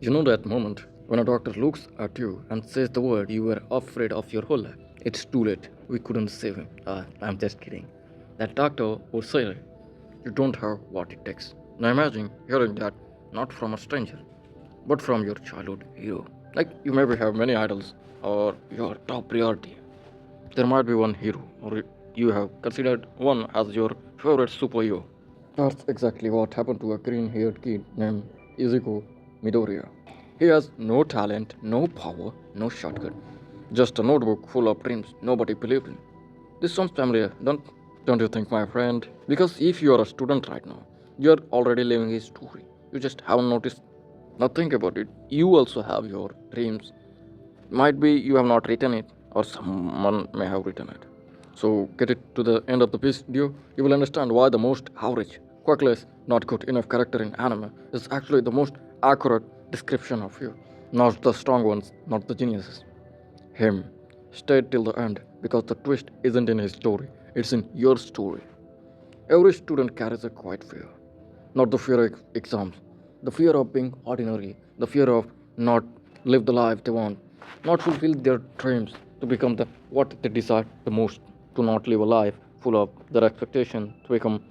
You know that moment when a doctor looks at you and says the word you were afraid of your whole life? It's too late. We couldn't save him. I'm just kidding. That doctor would say, you don't have what it takes. Now imagine hearing that not from a stranger, but from your childhood hero. Like you maybe have many idols or your top priority. There might be one hero, or you have considered one as your favorite superhero. That's exactly what happened to a green haired kid named Izuku Midoriya. He has no talent, no power, no shortcut. Just a notebook full of dreams nobody believed in. This sounds familiar, don't you think, my friend? Because if you are a student right now, you are already living his story. You just haven't noticed. Now think about it. You also have your dreams. Might be you have not written it, or someone may have written it. So get it to the end of the video, you will understand why the most average, quirkless, not good enough character in anime is actually the most accurate description of you. Not the strong ones, not the geniuses. Him. Stay till the end because the twist isn't in his story, it's in your story. Every student carries a quiet fear. Not the fear of exams, the fear of being ordinary, the fear of not live the life they want, not fulfill their dreams to become the what they desire the most, to not live a life full of their expectation to become.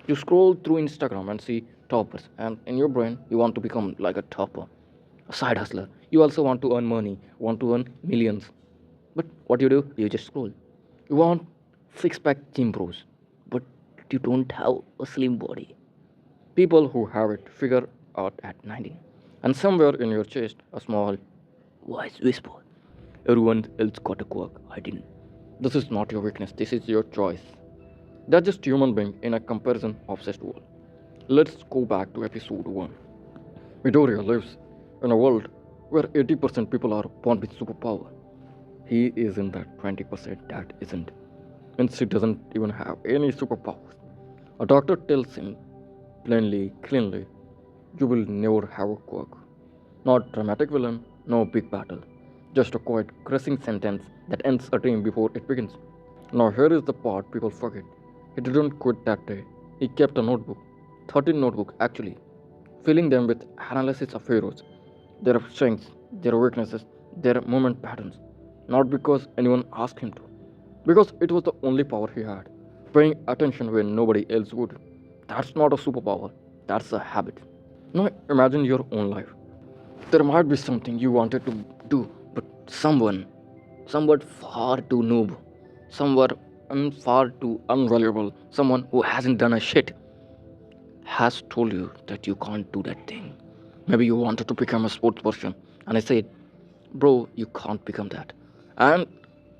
You scroll through Instagram and see toppers, and in your brain you want to become like a topper, a side hustler. You also want to earn money, want to earn millions. But what you do? You just scroll. You want six pack gym bros, but you don't have a slim body. People who have it figure out at 19. And somewhere in your chest, a small voice whisper, everyone else got a quirk, I didn't. This is not your weakness, this is your choice. They're just human being in a comparison obsessed world. Let's go back to episode 1. Midoriya lives in a world where 80% people are born with superpower. He is in that 20% that isn't. Means he doesn't even have any superpowers. A doctor tells him plainly, cleanly, you will never have a quirk. Not dramatic villain, no big battle. Just a quiet, crushing sentence that ends a dream before it begins. Now here is the part people forget. He didn't quit that day. He kept a notebook. 13 notebook actually. Filling them with analysis of heroes. Their strengths, their weaknesses, their movement patterns. Not because anyone asked him to. Because it was the only power he had. Paying attention when nobody else would. That's not a superpower. That's a habit. Now imagine your own life. There might be something you wanted to do, but someone far too noob, someone far too unvaluable, someone who hasn't done a shit, has told you that you can't do that thing. Maybe you wanted to become a sports person, and I said, bro, you can't become that. And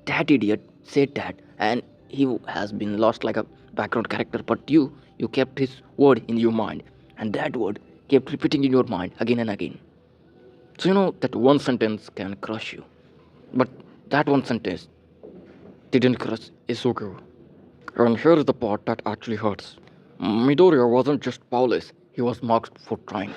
that idiot said that, and he has been lost like a background character, but you kept his word in your mind, and that word kept repeating in your mind again and again. So you know that one sentence can crush you. But that one sentence didn't crush Izuku. And here is the part that actually hurts. Midoriya wasn't just powerless, he was mocked for trying.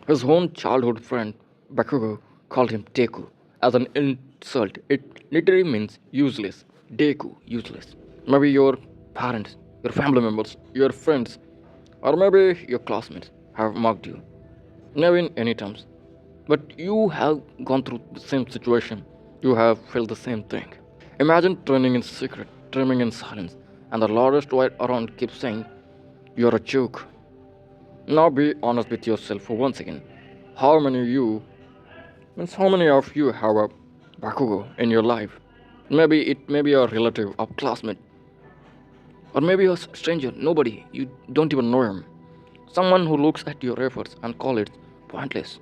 His own childhood friend, Bakugo, called him Deku. As an insult, it literally means useless. Deku, useless. Maybe your parents, your family members, your friends, or maybe your classmates have mocked you. Never in any terms. But you have gone through the same situation. You have felt the same thing. Imagine training in secret, dreaming in silence, and the loudest voice around keeps saying, you're a joke. Now be honest with yourself for once again. How many of you, means how many of you have a Bakugo in your life? Maybe it may be a relative or classmate, or maybe a stranger, nobody, you don't even know him. Someone who looks at your efforts and call it pointless.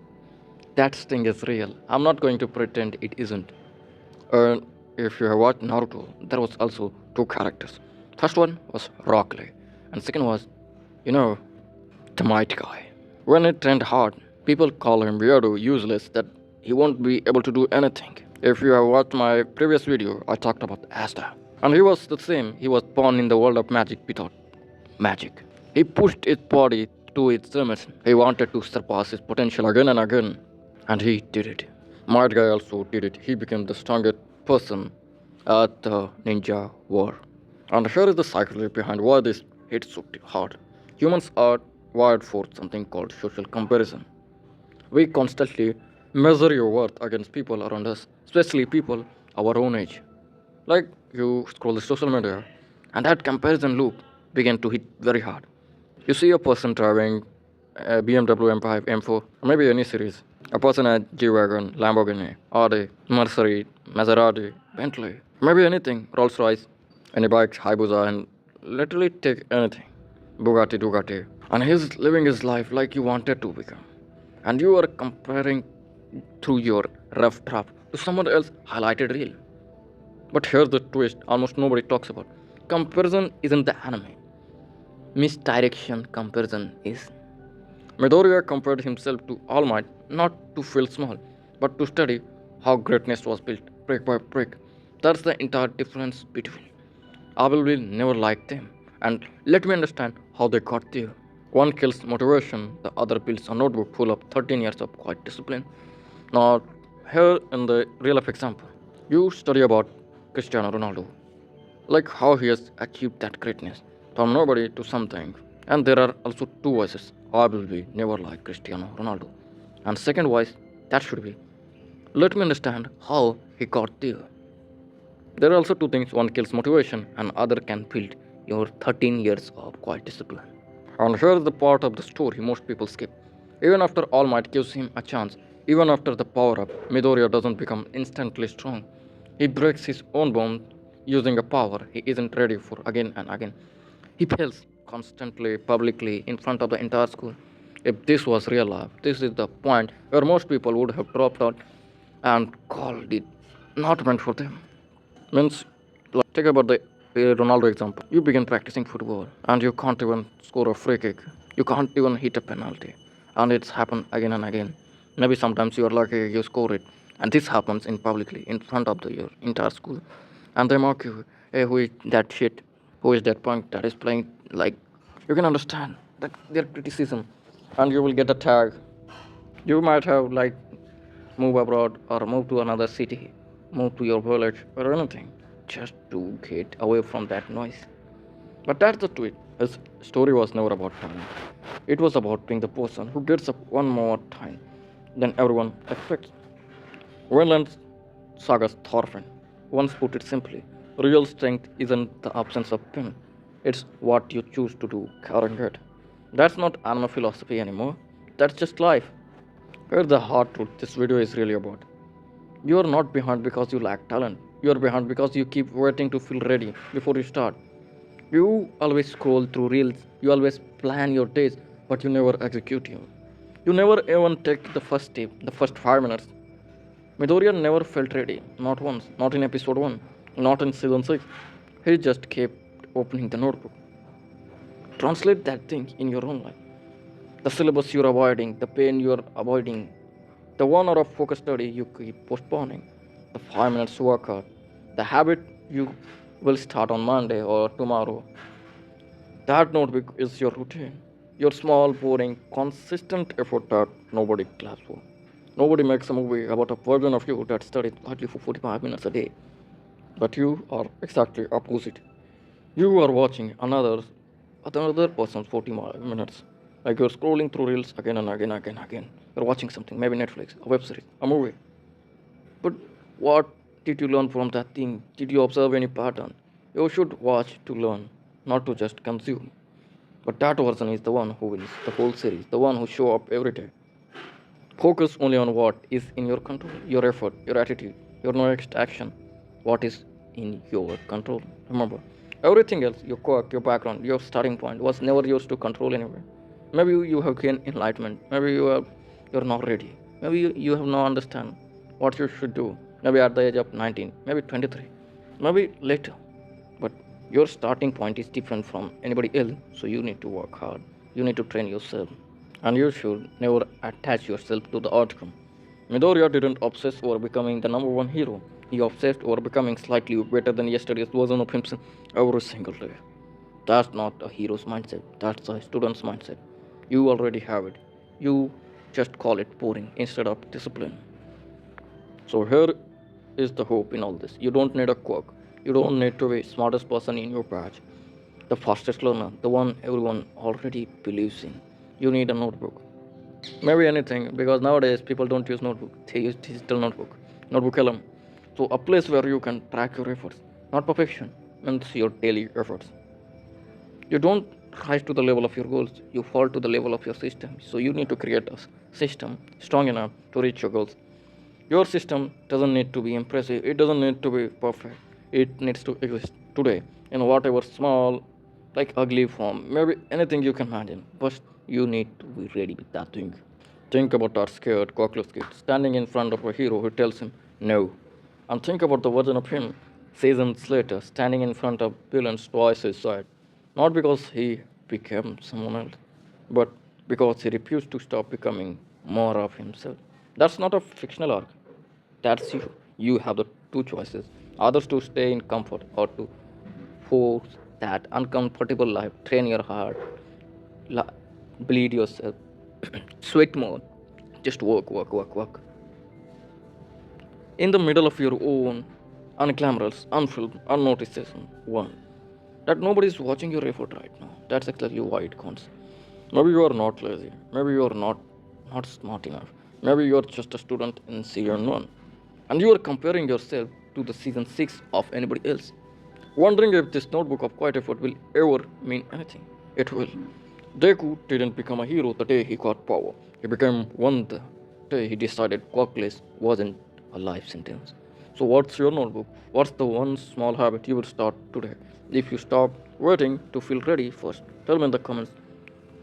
That sting is real. I'm not going to pretend it isn't. And if you have watched Naruto, there was also two characters. First one was Rock Lee, and second was, you know, the might guy. When it trained hard, people call him weirdo, useless, that he won't be able to do anything. If you have watched my previous video, I talked about Asta. And he was the same. He was born in the world of magic without magic. He pushed his body to its limits. He wanted to surpass his potential again and again. And he did it. Might Guy also did it. He became the strongest person at the ninja war. And here is the psychology behind why this hits so hard. Humans are wired for something called social comparison. We constantly measure your worth against people around us, especially people our own age. Like you scroll the social media, and that comparison loop began to hit very hard. You see a person driving a BMW M5, M4, or maybe any series. A person at G-Wagon, Lamborghini, Audi, Mercedes, Maserati, Bentley, maybe anything, Rolls Royce, any bikes, Hayabusa, and literally take anything. Bugatti, Ducati. And he's living his life like you wanted to become. And you are comparing through your rough draft to someone else highlighted reel. But here's the twist almost nobody talks about. Comparison isn't the enemy. Misdirection comparison is. Midoriya compared himself to All Might not to feel small, but to study how greatness was built brick by brick. That's the entire difference between. I will never like them, and let me understand how they got there. One kills motivation, the other builds a notebook full of 13 years of quiet discipline. Now, here in the real life example, you study about Cristiano Ronaldo, like how he has achieved that greatness from nobody to something. And there are also two voices. I will be never like Cristiano Ronaldo. And second voice, that should be, let me understand how he got there. There are also two things, one kills motivation and other can build your 13 years of quiet discipline. And here's the part of the story most people skip. Even after All Might gives him a chance, even after the power up, Midoriya doesn't become instantly strong. He breaks his own bond using a power he isn't ready for again and again. He fails constantly, publicly, in front of the entire school. If this was real life, this is the point where most people would have dropped out and called it not meant for them. Means, like, take about the Ronaldo example. You begin practicing football and you can't even score a free kick. You can't even hit a penalty. And it's happened again and again. Maybe sometimes you are lucky you score it. And this happens in publicly in front of your entire school. And they mock you. Hey, who is that shit? Who is that punk that is playing like you can understand that their criticism and you will get a tag. You might have like move abroad or move to another city, move to your village or anything, just to get away from that noise. But that's the tweet. His story was never about talent. It was about being the person who gets up one more time than everyone expects. Vinland Saga's Thorfinn once put it simply, real strength isn't the absence of pain, it's what you choose to do carrying it. That's not anime philosophy anymore, that's just life. Here's the hard truth this video is really about. You are not behind because you lack talent. You are behind because you keep waiting to feel ready before you start. You always scroll through reels, you always plan your days, but you never execute them. You never even take the first step, the first 5 minutes. Midoriya never felt ready, not once, not in episode 1, not in season 6. He just kept opening the notebook. Translate that thing in your own life. The syllabus you're avoiding, the pain you're avoiding, the 1 hour of focus study you keep postponing, the 5 minutes workout, the habit you will start on Monday or tomorrow. That notebook is your routine. Your small, boring, consistent effort that nobody claps for. Nobody makes a movie about a version of you that studied quietly for 45 minutes a day. But you are exactly opposite. You are watching another person's 40 minutes. Like you're scrolling through reels again and again, again, again. You're watching something, maybe Netflix, a web series, a movie. But what did you learn from that thing? Did you observe any pattern? You should watch to learn, not to just consume. But that version is the one who wins the whole series, the one who show up every day. Focus only on what is in your control, your effort, your attitude, your next action, what is in your control. Remember, everything else, your quirk, your background, your starting point, was never yours to control anyway. Maybe you have gained enlightenment. Maybe you're not ready. Maybe you have no understand what you should do. Maybe at the age of 19, maybe 23, maybe later. But your starting point is different from anybody else, so you need to work hard. You need to train yourself. And you should never attach yourself to the outcome. Midoriya didn't obsess over becoming the number one hero. He obsessed over becoming slightly better than yesterday's version of himself every single day. That's not a hero's mindset, that's a student's mindset. You already have it. You just call it boring instead of discipline. So here is the hope in all this. You don't need a quirk. You don't need to be smartest person in your batch. The fastest learner, the one everyone already believes in. You need a notebook. Maybe anything, because nowadays people don't use notebook, they use digital notebook alone. So a place where you can track your efforts, not perfection, means your daily efforts. You don't rise to the level of your goals, you fall to the level of your system. So you need to create a system strong enough to reach your goals. Your system doesn't need to be impressive, it doesn't need to be perfect. It needs to exist today in whatever small, like ugly form, maybe anything you can imagine. But you need to be ready with that thing. Think about our scared, cockroach kid standing in front of a hero who tells him no. And think about the version of him seasons later standing in front of villains twice his size. Not because he became someone else, but because he refused to stop becoming more of himself. That's not a fictional arc. That's you. You have the two choices. Others to stay in comfort or to force that uncomfortable life. Train your heart, bleed yourself, sweat more. Just work. In the middle of your own unglamorous, unfilmed, unnoticed one. That nobody is watching your effort right now. That's exactly why it counts. Maybe you are not lazy. Maybe you are not smart enough. Maybe you are just a student in season 1. And you are comparing yourself to the season 6 of anybody else. Wondering if this notebook of quiet effort will ever mean anything. It will. Deku didn't become a hero the day he got power. He became one the day he decided workless wasn't a life sentence. So, what's your notebook? What's the one small habit you will start today? If you stop waiting to feel ready first, tell me in the comments.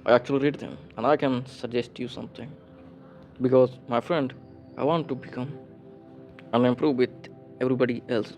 I actually read them and I can suggest you something. Because, my friend, I want to become and improve with everybody else.